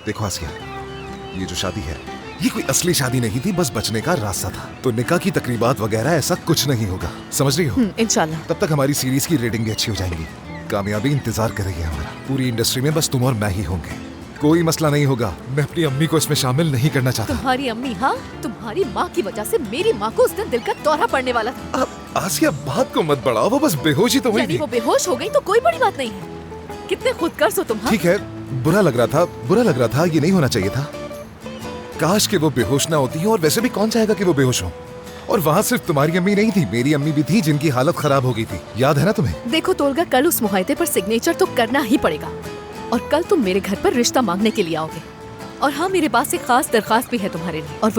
देखो आसिया, ये जो शादी है ये कोई असली शादी नहीं थी, बस बचने का रास्ता था। तो निकाह की तकरीबात वगैरह ऐसा कुछ नहीं होगा, समझ रही हो? इंशाल्लाह। तब तक हमारी सीरीज की रेटिंग भी अच्छी हो जाएंगी, कामयाबी इंतजार करेगी हमारा। पूरी इंडस्ट्री में बस तुम और मैं ही होंगे, कोई मसला नहीं होगा। मैं अपनी अम्मी को इसमें शामिल नहीं करना चाहता। तुम्हारी अम्मी? हाँ, तुम्हारी माँ की वजह से मेरी माँ को उस दिन दिल का दौरा पड़ने वाला था। अब आसिया बात को मत बढ़ाओ, वो बस बेहोश ही तो हुई यानी थी। वो बेहोश हो गई तो कोई बड़ी बात नहीं है। कितने खुदगर्ज हो तुम। हाँ? ठीक है, बुरा लग रहा था, ये नहीं होना चाहिए था। काश कि वो बेहोश ना होती, और वैसे भी कौन चाहेगा कि वो बेहोश हो। और वहाँ सिर्फ तुम्हारी अम्मी नहीं थी, मेरी अम्मी भी थी जिनकी हालत खराब हो गई थी, याद है ना तुम्हें? देखो तोलगा, कल उस मुआहदे पर सिग्नेचर तो करना ही पड़ेगा, और कल तुम मेरे घर पर रिश्ता मांगने के लिए आओगे। और हाँ, मेरे पास एक खास दरखास्त भी है तुम्हारे लिए। और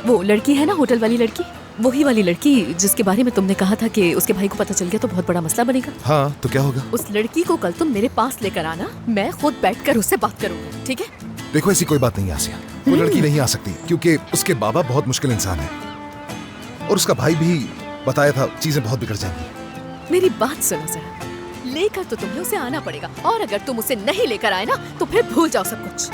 वो लड़की है ना, होटल वाली लड़की, वही वाली लड़की जिसके बारे में तुमने कहा था कि उसके भाई को पता चल गया तो बहुत बड़ा मसला बनेगा। हाँ, तो क्या होगा? उस लड़की को कल तुम मेरे पास लेकर आना, मैं खुद बैठकर उससे बात करूंगी, ठीक है? देखो ऐसी कोई बात नहीं आसिया, वो लड़की नहीं आ सकती क्योंकि उसके बाबा बहुत मुश्किल इंसान है, और उसका भाई भी बताया था चीजें बहुत बिगड़ जाएंगी। मेरी बात सुनो जरा, लेकर तो तुम्हें उसे आना पड़ेगा, और अगर तुम उसे नहीं लेकर आए ना तो फिर भूल जाओ सब कुछ।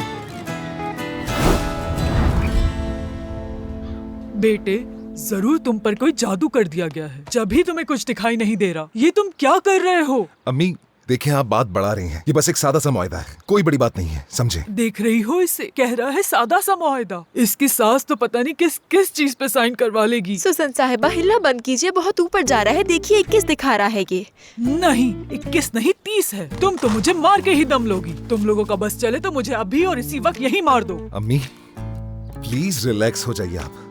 बेटे, जरूर तुम पर कोई जादू कर दिया गया है, जब भी तुम्हें कुछ दिखाई नहीं दे रहा। ये तुम क्या कर रहे हो? अम्मी देखें, आप बात बढ़ा रही हैं, ये बस एक सादा सा मुआहदा है, कोई बड़ी बात नहीं है, समझे? देख रही हो इसे, कह रहा है सादा सा मुआहदा। इसकी सास तो पता नहीं किस किस चीज पे साइन करवा लेगी। सुसन साहिबा, हिला बंद कीजिए, बहुत ऊपर जा रहा है। देखिए 21 दिखा रहा है ये। नहीं, 21 नहीं 30 है। तुम तो मुझे मार के ही दम लोगी। तुम लोगों का बस चले तो मुझे अभी और इसी वक्त यही मार दो। अम्मी प्लीज रिलैक्स हो जाइए आप।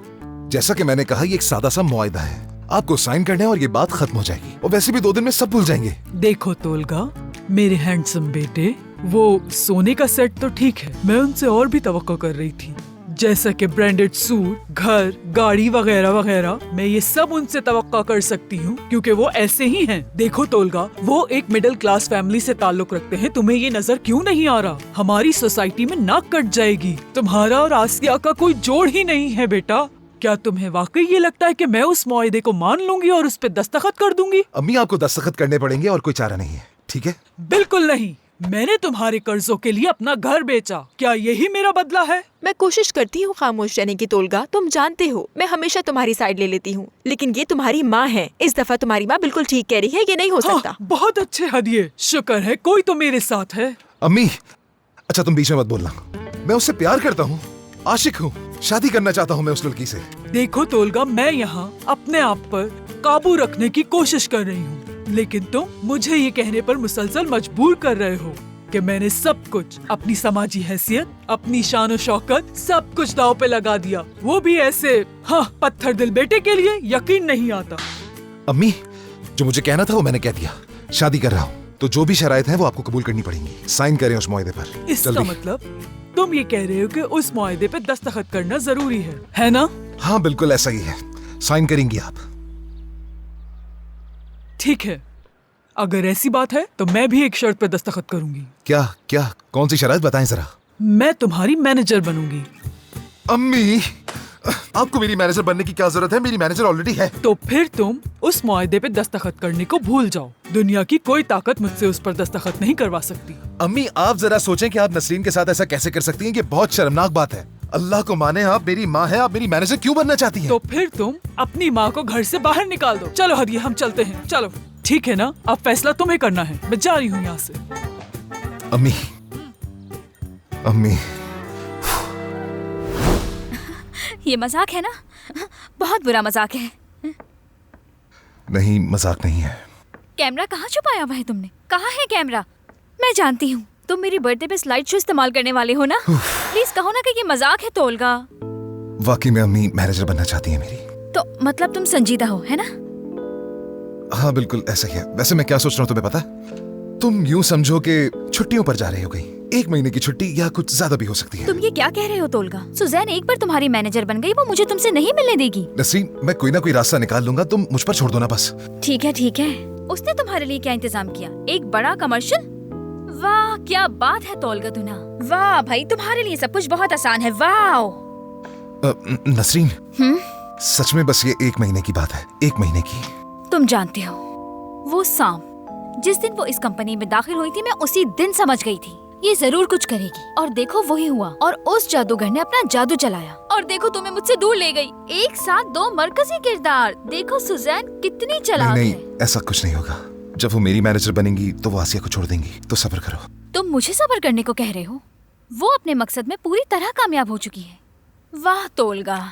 जैसा कि मैंने कहा, ये एक सादा सा मुआहदा है, आपको साइन करना है और ये बात खत्म हो जाएगी, और वैसे भी 2 दिन में सब भूल जाएंगे। देखो तोलगा, मेरे हैंडसम बेटे, वो सोने का सेट तो ठीक है, मैं उनसे और भी तवक्को कर रही थी, जैसा कि ब्रांडेड सूट, घर, गाड़ी वगैरह वगैरह। मैं ये सब उनसे तवक्को कर सकती हूँ क्योंकि वो ऐसे ही हैं। देखो तोलगा, वो एक मिडिल क्लास फैमिली से ताल्लुक रखते हैं। तुम्हें ये नजर क्यों नहीं आ रहा? हमारी सोसाइटी में नाक कट जाएगी। तुम्हारा और आसिया का कोई जोड़ ही नहीं है बेटा। क्या तुम्हें वाकई ये लगता है कि मैं उस मुआहदे को मान लूंगी और उस पे दस्तखत कर दूंगी? अम्मी आपको दस्तखत करने पड़ेंगे और कोई चारा नहीं है, ठीक है? बिल्कुल नहीं। मैंने तुम्हारे कर्जों के लिए अपना घर बेचा, क्या यही मेरा बदला है? मैं कोशिश करती हूँ खामोश रहने की तोलगा, तुम जानते हो मैं हमेशा तुम्हारी साइड ले लेती हूँ, लेकिन ये तुम्हारी माँ है। इस दफा तुम्हारी माँ बिल्कुल ठीक कह रही है, ये नहीं हो सकता। बहुत अच्छे हदिये, शुक्र है कोई तो मेरे साथ है। अम्मी अच्छा तुम बीच में मत बोलना, मैं उससे प्यार करता हूँ, आशिक हूँ, शादी करना चाहता हूँ मैं उस लड़की से। देखो तोलगा, मैं यहाँ अपने आप पर काबू रखने की कोशिश कर रही हूँ, लेकिन तुम मुझे ये कहने पर मुसलसल मजबूर कर रहे हो कि मैंने सब कुछ, अपनी समाजी हैसियत, अपनी शान और शौकत, सब कुछ दांव पे लगा दिया, वो भी ऐसे पत्थर दिल बेटे के लिए। यकीन नहीं आता। अम्मी जो मुझे कहना था वो मैंने कह दिया, शादी कर रहा हूँ, तो जो भी शराइत है वो आपको कबूल करनी पड़ेंगी। साइन करें उस मुआहदे पर। इसका मतलब तुम ये कह रहे हो कि उस मुआहदे पे दस्तखत करना जरूरी है ना? हाँ बिल्कुल ऐसा ही है, साइन करेंगी आप। ठीक है, अगर ऐसी बात है तो मैं भी एक शर्त पे दस्तखत करूंगी। क्या क्या कौन सी शराइत बताएं जरा। मैं तुम्हारी मैनेजर बनूंगी। अम्मी आपको मेरी मैनेजर बनने की क्या जरूरत है, मेरी मैनेजर ऑलरेडी है। तो फिर तुम उस मुआहदे पे दस्तखत करने को भूल जाओ। दुनिया की कोई ताकत मुझसे उस पर दस्तखत नहीं करवा सकती। अम्मी आप जरा सोचें कि आप नसरीन के साथ ऐसा कैसे कर सकती हैं, ये बहुत शर्मनाक बात है। अल्लाह को माने, आप मेरी माँ है, आप मेरी मैनेजर क्यों बनना चाहती हैं? तो फिर तुम अपनी माँ को घर से बाहर निकाल दो। चलो हदिये, हम चलते हैं। चलो ठीक है ना, अब फैसला तुम्हें करना है, मैं जा रही हूँ यहाँ से। अम्मी अम्मी ये मजाक है ना? बहुत बुरा मजाक है। नहीं मजाक नहीं है। कैमरा कहाँ छुपाया हुआ है तुमने? कहाँ है कैमरा? मैं जानती हूँ तुम मेरी बर्थडे पे स्लाइड शो इस्तेमाल करने वाले हो ना। प्लीज कहो ना कि ये मजाक है तोलगा। वाकई में अम्मी मैनेजर बनना चाहती है मेरी। तो मतलब तुम संजीदा हो, है ना? हाँ बिल्कुल ऐसा ही है। वैसे मैं क्या सोच रहा हूँ तुम्हें पता? तुम यूँ समझो कि छुट्टियों पर जा रही हो गई, 1 महीने की छुट्टी या कुछ ज्यादा भी हो सकती है। तुम ये क्या कह रहे हो तोलगा? सुजैन एक बार तुम्हारी मैनेजर बन गई, वो मुझे तुमसे नहीं मिलने देगी। नसरीन मैं कोई ना कोई रास्ता निकाल लूंगा, तुम मुझ पर छोड़ दो ना बस। ठीक है ठीक है। उसने तुम्हारे लिए क्या इंतजाम किया? एक बड़ा कमर्शियल? वाह क्या बात है तोलगा दुना, वाह भाई तुम्हारे लिए सब कुछ बहुत आसान है। वाह नसरीन सच में बस ये 1 महीने की बात है, 1 महीने की। तुम जानते हो वो शाम जिस दिन वो इस कंपनी में दाखिल हुई थी, मैं उसी दिन समझ गई थी ये जरूर कुछ करेगी। और देखो वही हुआ, और उस जादूगर ने अपना जादू चलाया और देखो तुम्हें मुझसे दूर ले गई। एक साथ दो मरकजी किरदार। देखो सुजैन कितनी चालाक नहीं, है। ऐसा कुछ नहीं होगा। जब वो मेरी मैनेजर बनेंगी तो वो आसिया को छोड़ देंगी, तो सब्र करो। तुम मुझे सब्र करने को कह रहे हो? वो अपने मकसद में पूरी तरह कामयाब हो चुकी है। वाह तोलगा,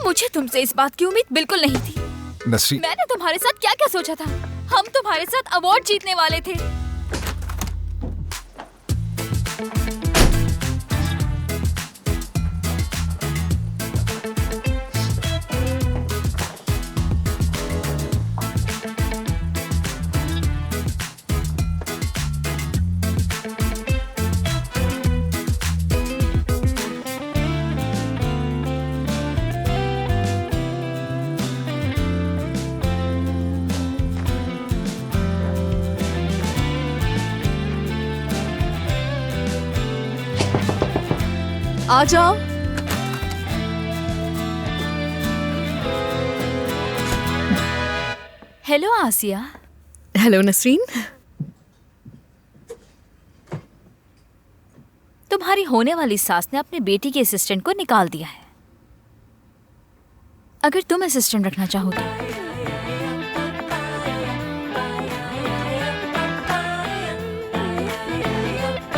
मुझे तुमसे इस बात की उम्मीद बिल्कुल नहीं थी। नसरी, मैंने तुम्हारे साथ क्या क्या सोचा था। हम तुम्हारे साथ अवार्ड जीतने वाले थे। आ जाओ। हेलो आसिया। हेलो नसरीन। तुम्हारी होने वाली सास ने अपने बेटी के असिस्टेंट को निकाल दिया है। अगर तुम असिस्टेंट रखना चाहो तो